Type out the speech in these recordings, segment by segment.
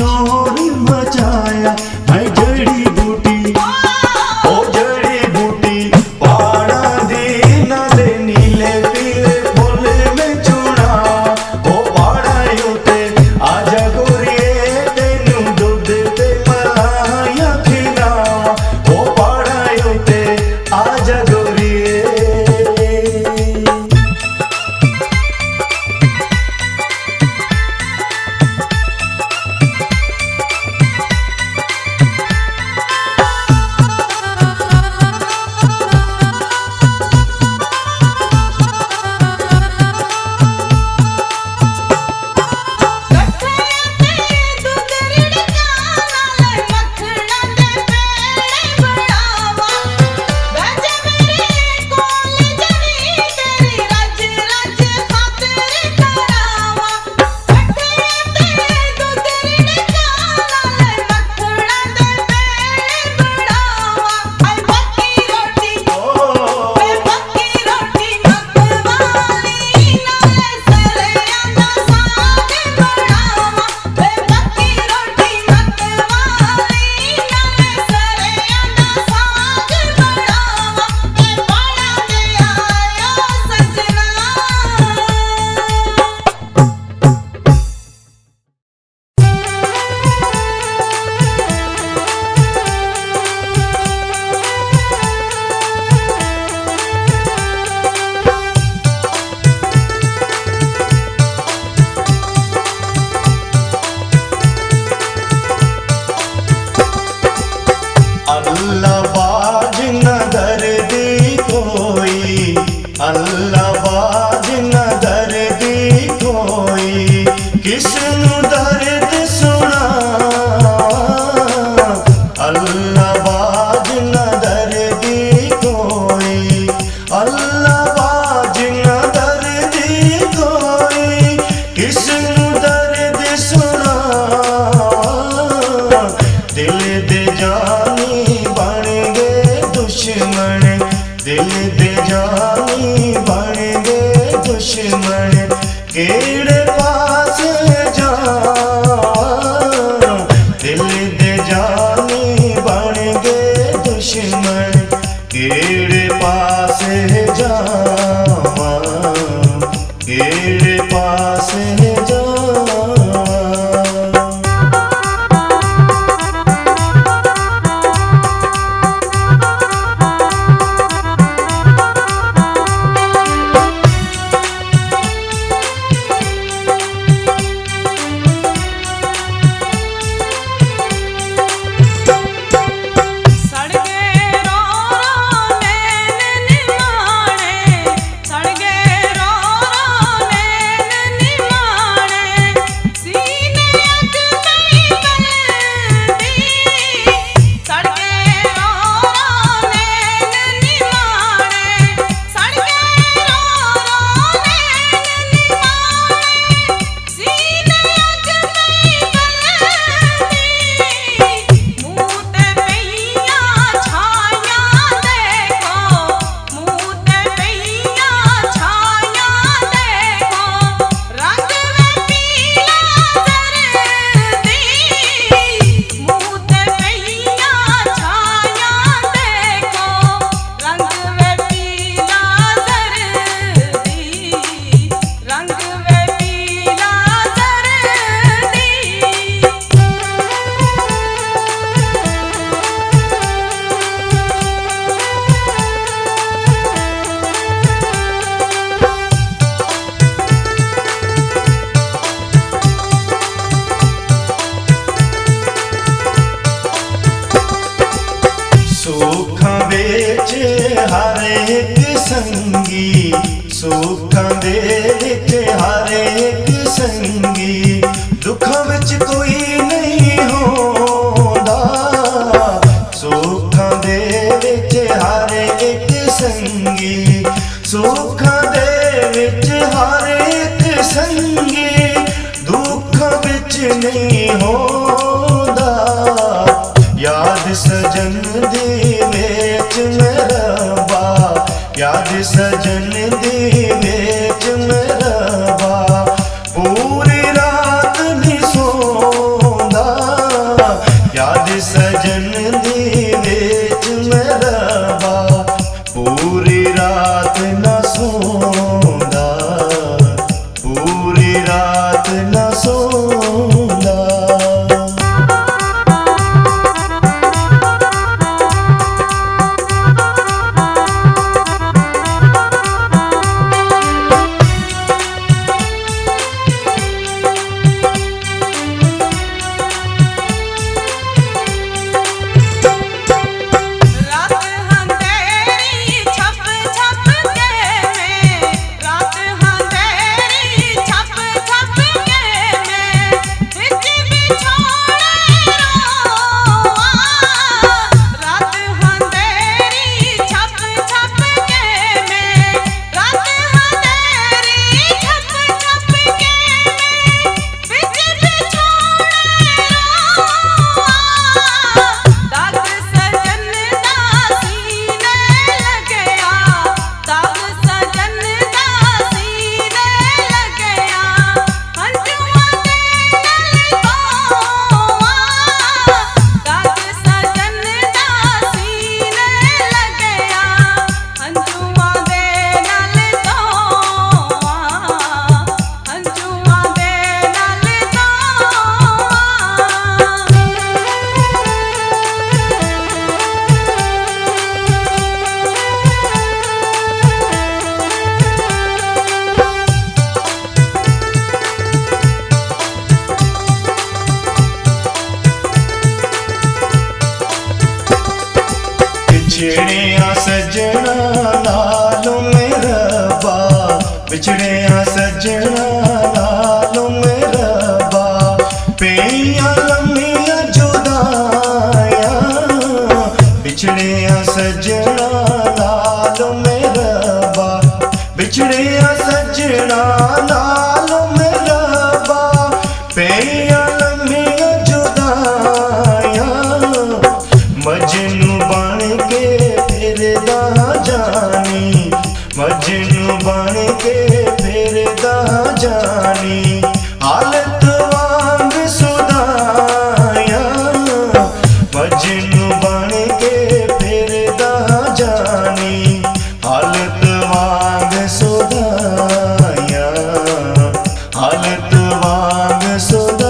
शोर मचाया है जड़ी बूटी ओ जड़ी बूटी पाड़ा दी नाले नीले पीले फूल में चूड़ा ओ पाड़ा यूते आजा गोरिए तेनू दूध ते मलाई खिला ओ पाड़ा यूते आजा गोरिए। अल्लाह बाज न दर्दी कोई अल्लाह बाज न दर्दी कोई किसनु दर्द सुना अल्लाह बाज न दर्दी कोई अल्लाह बाज न दर्दी कोई किसनु दर्द सुना दिल दे जानी बन गए दुश्मन दिल दे जानी बन गए दुश्मन केड़े पास जा दिल दे जानी बन गए दुश्मन केड़े पास जावा केड़े पास जावा। सुखां विच हर एक संगी सुखां दे विच हर एक संगी दुखां विच कोई नहीं होंदा सुखां दे विच हर एक संगी सुखां दे विच हर एक संगी दुखां विच नहीं होंदा याद सजन दी विच मेरा बा याद सजन दी विच मेरा बा पूरी रात नहीं सोंदा सजन दी विच मैं रवा, पूरी रात न सोंदा, पूरी रात न सोंदा। बिछड़िया सजना नालों में रबा, बिछड़िया सजना नालों में रबा, पेइयां लम्मियां जुदाइयां, बिछड़िया सजना नालों में रबा, बिछड़िया सजना नालों में रबा, पेइयां लम्मियां जुदाइयां, मजनू बन के फिरदा जानी, मजनू बन के फिरदा जानी, हालत वांग सुदाया, मजनू बन के फिरदा जानी, हालत वांग सुदाया, हालत वांग सुदाया।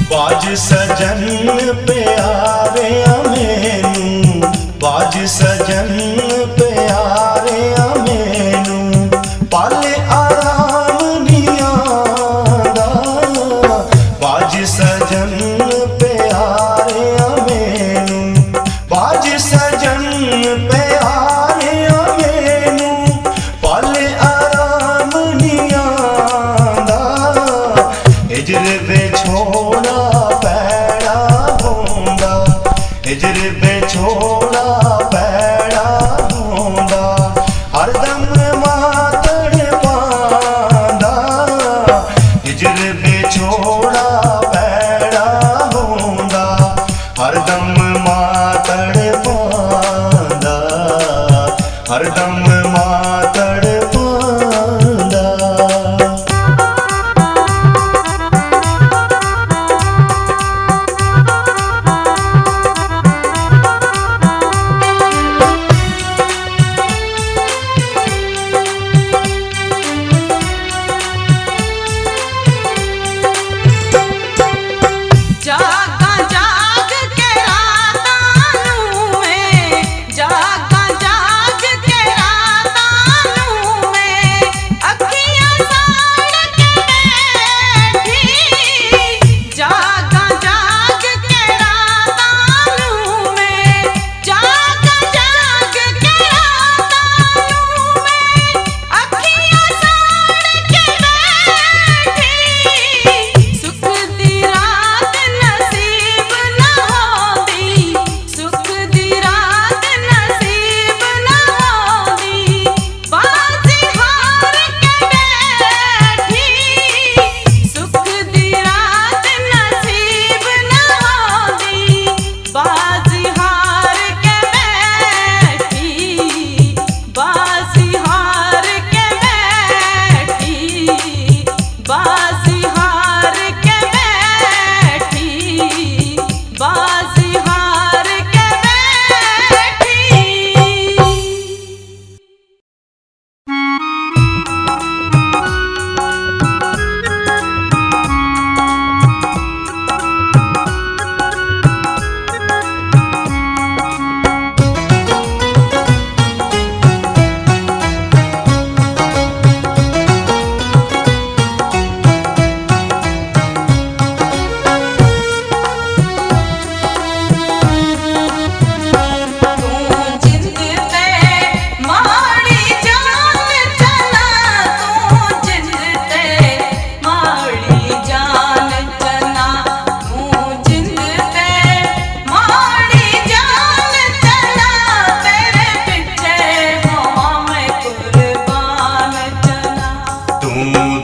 बाज सजन प्यारे मैनू, बाज सजन प्यारे मैनू, पाले आराम नहीं आंदा, बाज सजन प्यारे मैनू, बाज सजन प्यारे मैनू, पाले आराम नहीं आंदा, हिजर दे छोड़ा पैड़ा होंदा,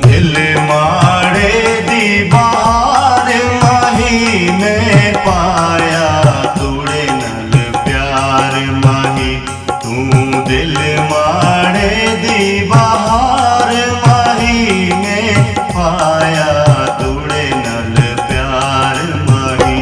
दिल माड़े दी बहार माही में पाया तूड़े नल प्यार माही। तू दिल माड़े दी बहार माही में पाया तूड़े नल प्यार माही।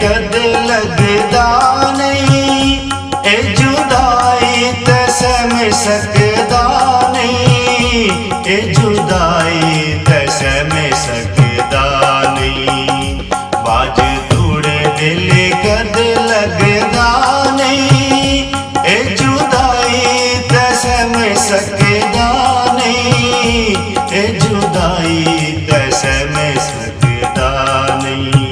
कद लगदा नहीं ए जुदाई ते सम सकदा नहीं, ए जुदाई ते सम सकदा नहीं। बाज तूड़े दिल कद लगदा नहीं ए जुदाई ते सम सकदा नहीं, ए जुदाई ते सम सकदा नहीं।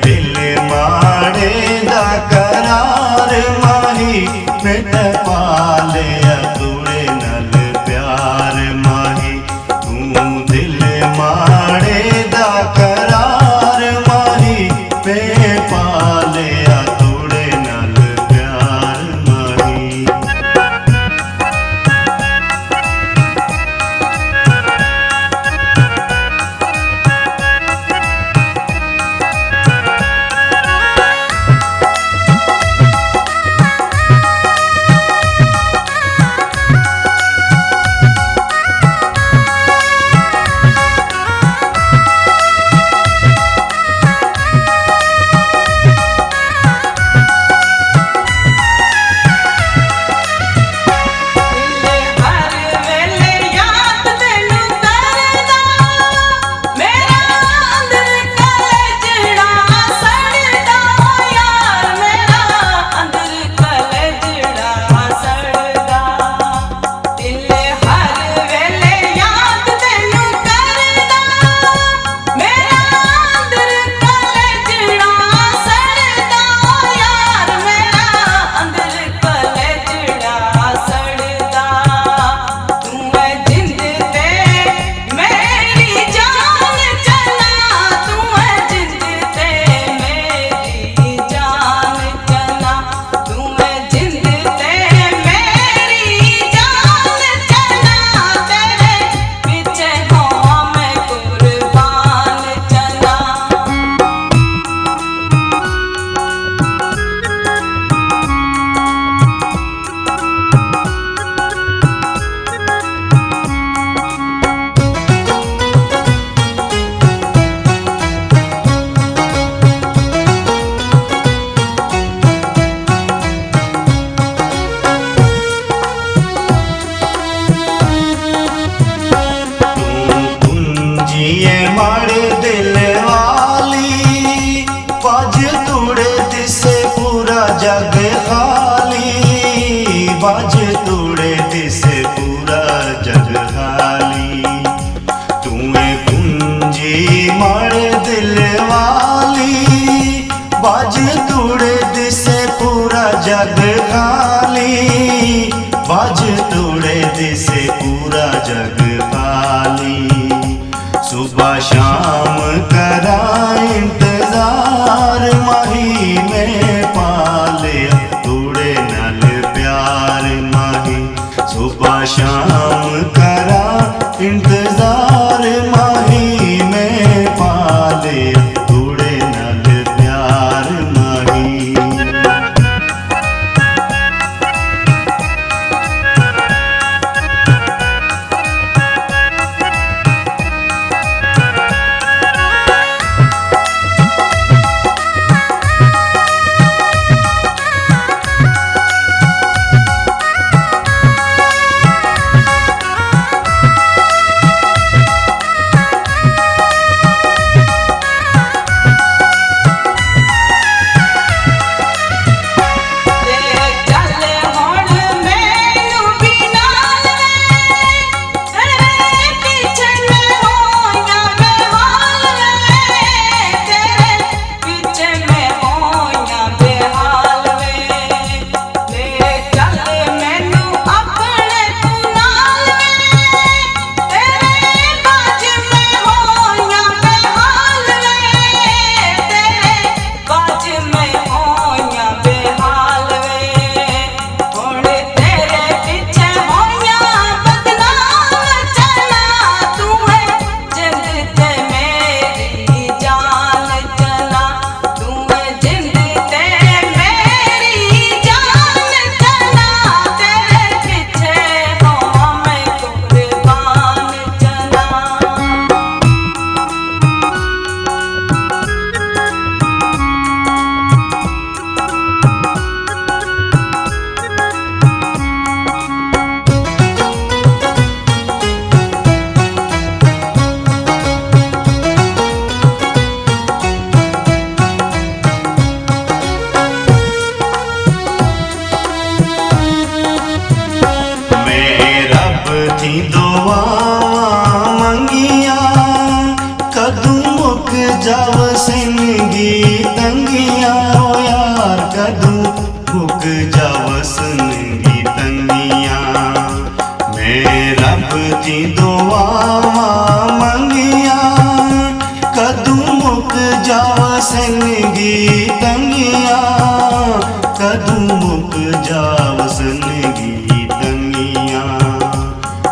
दिल माड़े दा करार माही मिट पालिया तूड़े नल प्यार माही। बाज तोड़े दिसे पूरा जग खाली। तूए पूंजी मारे दिल वाली, बाज तोड़े दिसे पूरा जग खाली, बाज तोड़े दिसे पूरा जग खाली। सुबह शाम करा इंतजार, माही में पाले तोड़े नल प्यार माही। सुबह शाम करा इंतजार, माही में पाले तोड़े नल प्यार माही।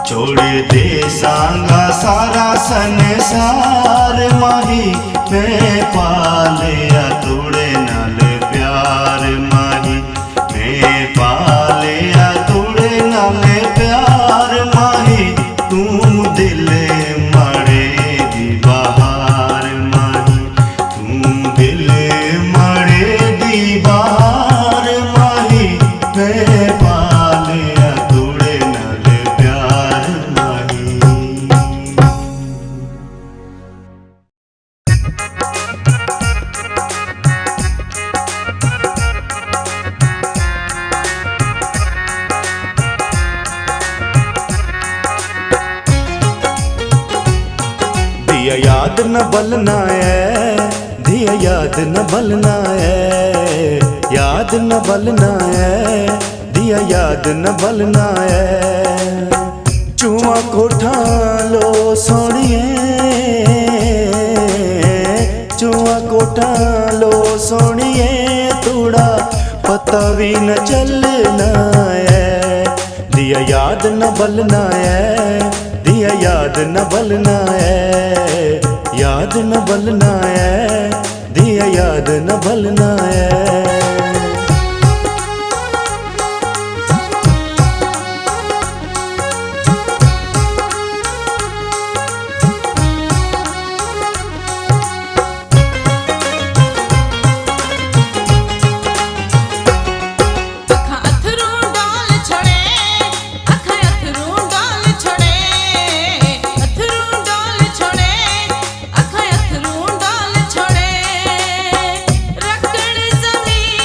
छोड़ दे सांगा सारा संसार, माही मैं पालिया तोड़े नाल प्यार माही। मैं पालिया तोड़े नाल प्यार माही, तू दिल मड़े दी बहार माही। तू दिल मड़े दी बहार माही, मैं पालिया तोड़े नाल प्यार माही। दिया याद न बलना है, दिया याद न बलना है, याद न बलना है, दिया याद न बलना है। चूमा कोठा लो सोनिए, चूमा कोठा लो सोनिए, थोड़ा पता भी न चलना है। दिया याद न बलना है, दिया याद न बलना है, याद न बलना है, दिया याद न बलना है। रखड़ ज़मीन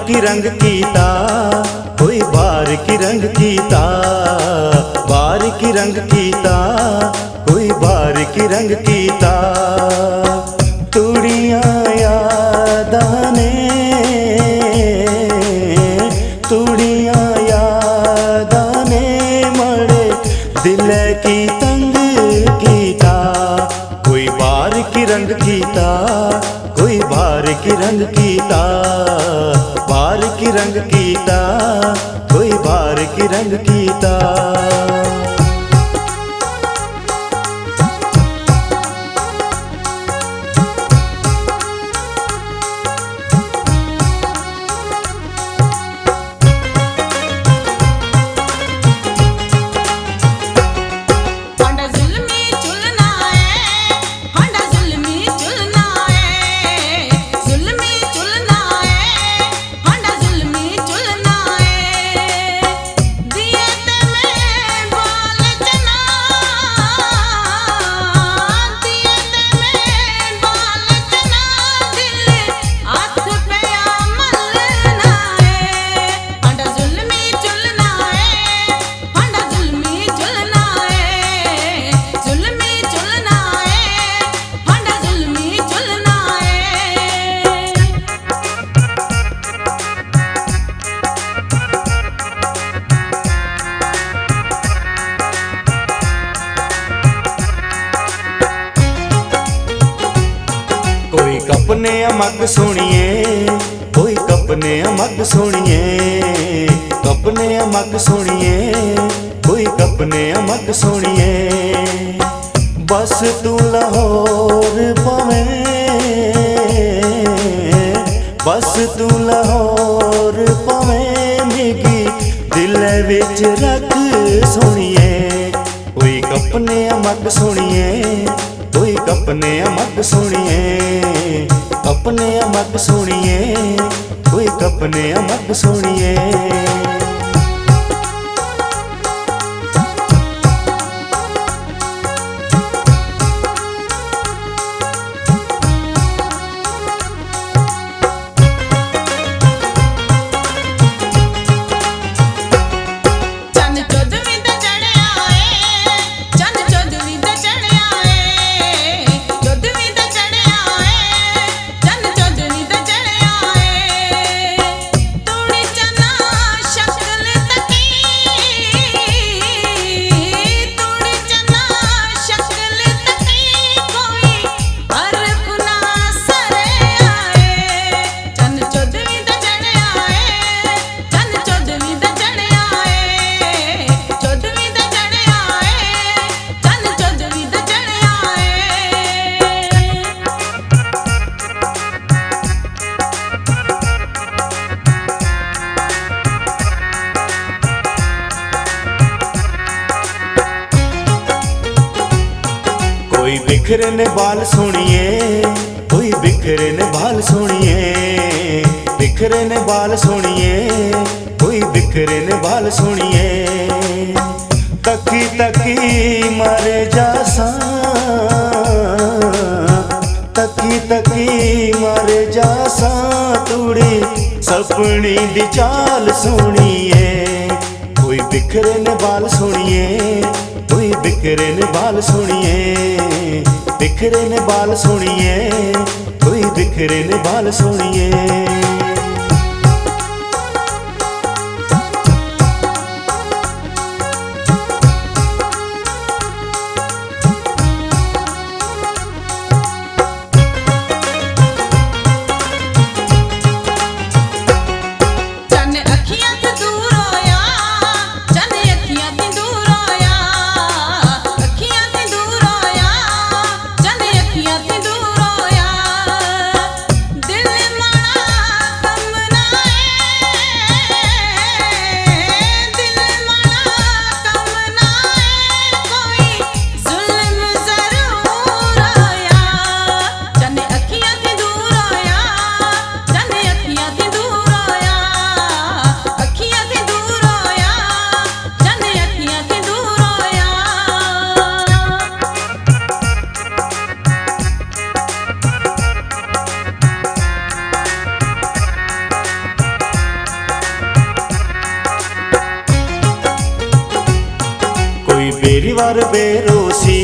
की रंग कीता, कोई बार की रंग कीता, बार की रंग कीता, कोई बार की रंग कीता। तुड़ियां यादां ने, तुड़ियां यादां ने मड़े दिल की तंग कीता। कोई बार की रंग कीता, कोई बार की रंग कीता, बार की रंग कीता, कोई बार की रंग कीता। कोई कपने मग सोनिए, कोई कपने मग सोनिए, कपने मग सोनिए, कोई कपने मग सोनिए। बस तू लाहौर पवे, बस तू लाहौर पवे, मिगी दिल विच रख सोनिए। कोई कपने मग सोनिए, कोई कपने मग सोनिए, कपने मग सोनिए, कोई कपने मग सोनिए। कोई बिखरे ने बाल सोनिए, कोई बिखरे ने बाल सोनिए, बिखरे ने बाल सोनिए, कोई बिखरे ने बाल सोनिए। तकी तकी मर जासा, तकी तकी मर जासा, तुड़ी सपनी दी चाल सोनिए। कोई बिखरे ने बाल सोनिए, कोई बिखरे ने बाल सोनिए, बिखरे ने बाल सोनिए, कोई बिखरे ने बाल सोनिए। दिल माना वर बेरोसी,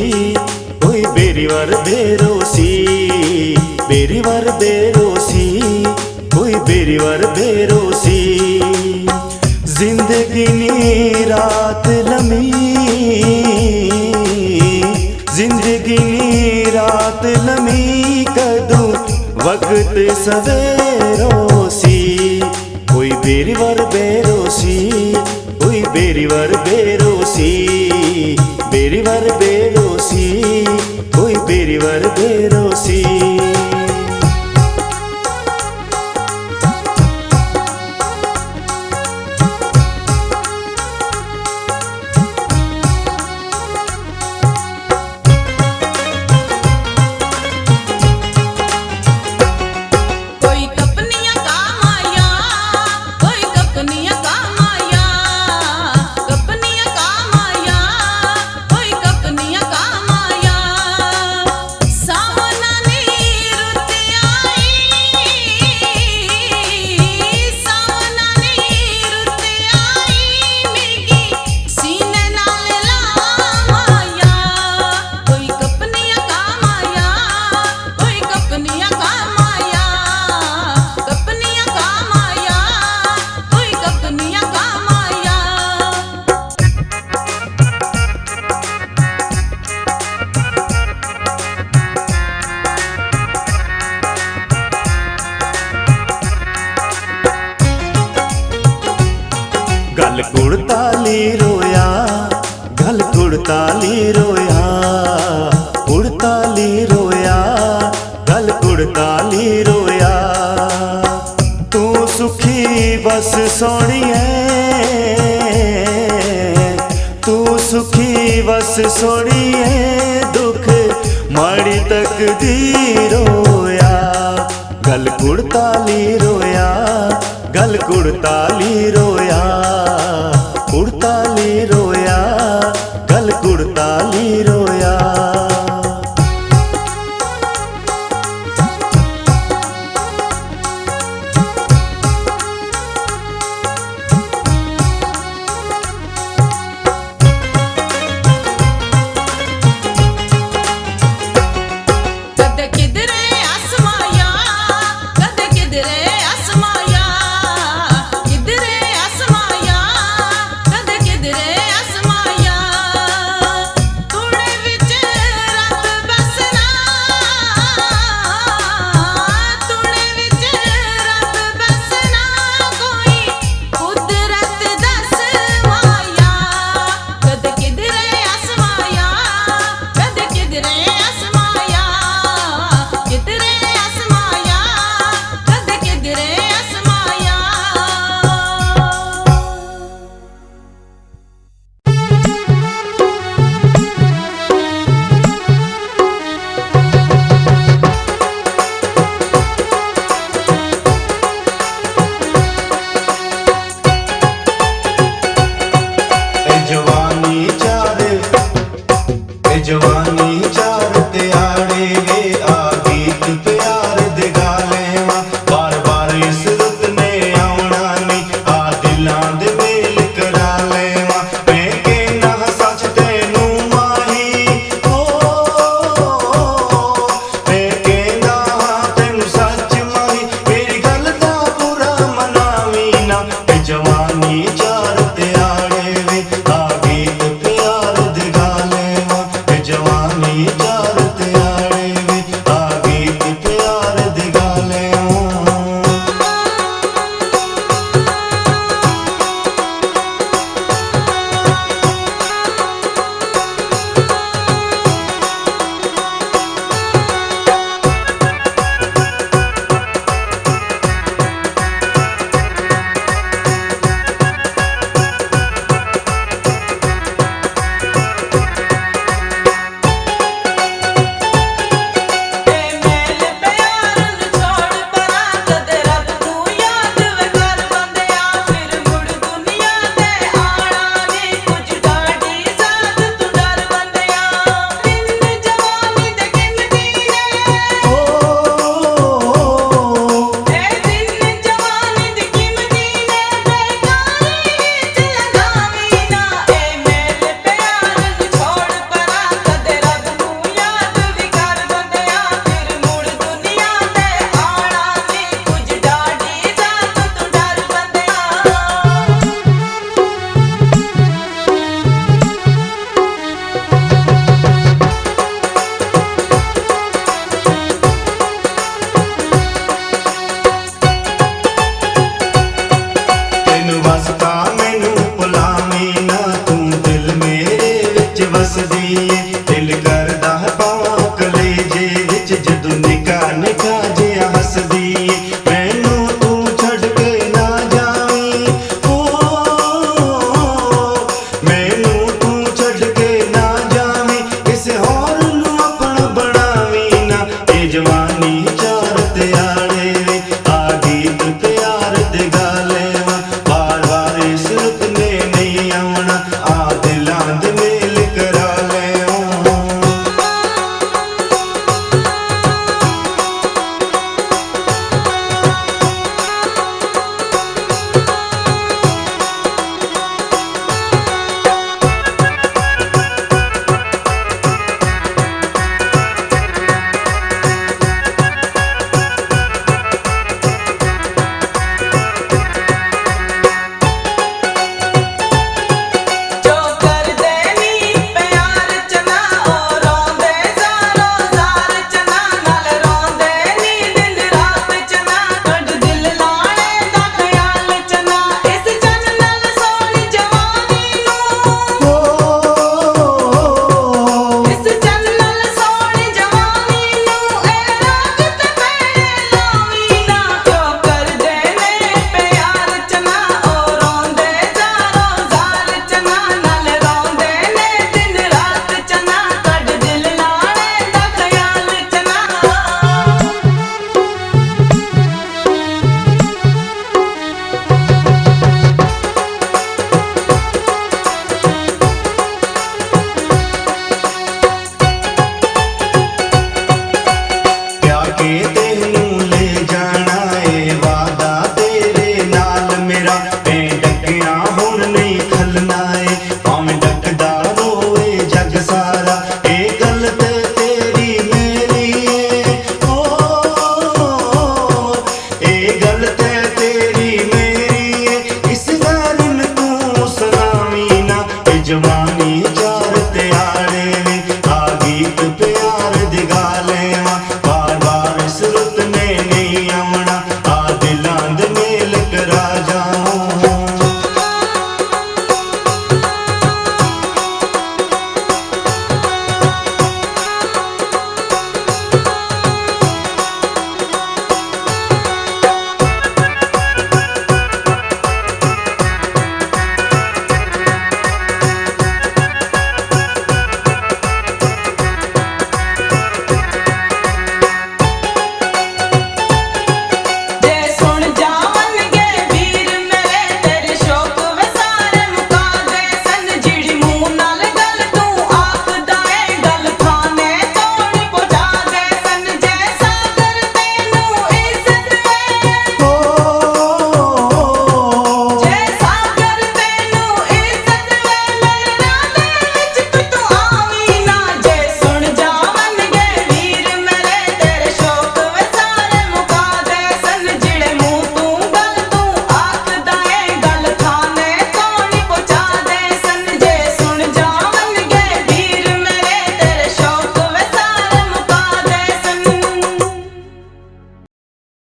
ओए बेरी वर बेरोसी, बेरी वर बेरोसी, ओए बेरी वर बेरोसी। जिंदगी नी रात लमी, जिंदगी नी रात लमी, कदूं वक्त सवेरोसी, ओए बेरी वर बेरोसी, ओए बेरी वर बेरोसी, बेरी वर बेरोसी, ओए बेरी वर बेरोसी। गल कुड़ताली रोया, गल कुड़ताली रोया, कुड़ताली रोया, गल कुड़ताली रोया। तू सुखी बस सोनिए, तू सुखी बस सोनिए, दुख माड़ी तकदीर रोया। गल कुड़ताली रोया, गल कुड़ताली रोया, कुड़ताली रोया, गल कुड़ताली रोया। जवानी चार त्याड़े वे